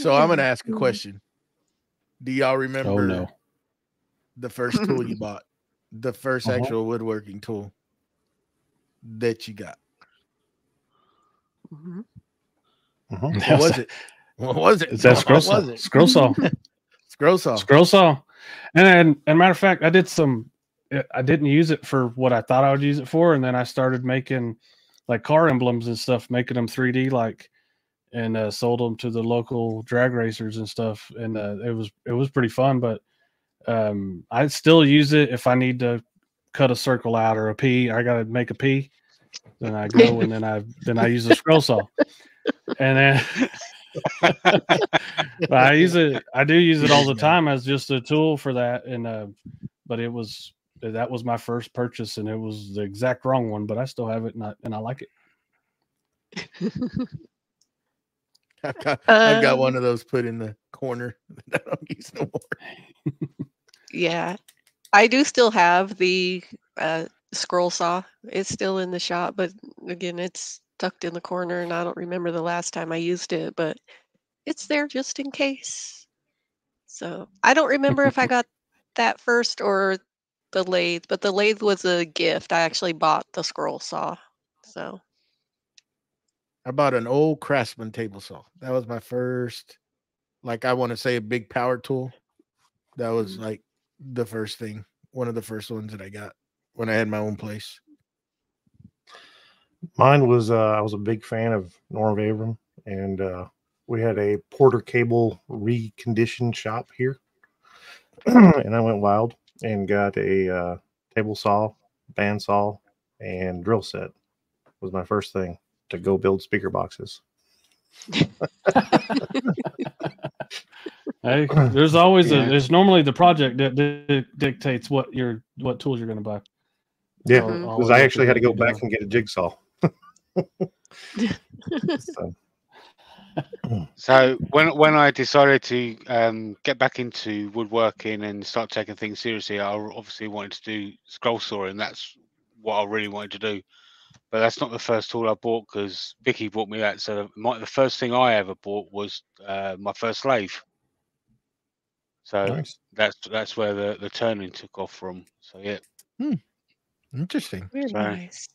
So I'm gonna ask a question. Do y'all Oh remember no. the first tool you bought? The first actual woodworking tool that you got? Mhm. What was it? What was it? It's that scroll What saw. was it? Scroll saw. Scroll saw. Scroll saw. And matter of fact, I didn't use it for what I thought I would use it for, and then I started making like car emblems and stuff, making them 3D like, and sold them to the local drag racers and stuff. And it was pretty fun, but I still use it if I need to cut a circle out or a P. I got to make a P. Then I go and then I use a scroll saw, and then but I use it. I do use it all the time as just a tool for that. And but that was my first purchase, and it was the exact wrong one. But I still have it, and I like it. I've got one of those put in the corner that I don't use no more. Yeah, I do still have the scroll saw. It's still in the shop, but again, it's tucked in the corner, and I don't remember the last time I used it, but it's there just in case. So I don't remember if I got that first or the lathe, but the lathe was a gift. I actually bought the scroll saw. So I bought an old Craftsman table saw. That was my first, like I want to say, a big power tool. That was like the first thing, one of the first ones that I got when I had my own place. Mine was I was a big fan of Norm Abram, and we had a Porter Cable reconditioned shop here, and I went wild and got a table saw, bandsaw, and drill set. Was my first thing to go build speaker boxes. Hey, there's always there's normally the project that dictates what tools you're going to buy. Yeah, because I actually had to go back and get a jigsaw. So when I decided to get back into woodworking and start taking things seriously, I obviously wanted to do scroll sawing. That's what I really wanted to do. But that's not the first tool I bought, because Vicky bought me that. So the first thing I ever bought was my first lathe. So nice. that's where the turning took off from. So yeah. Interesting. Very nice.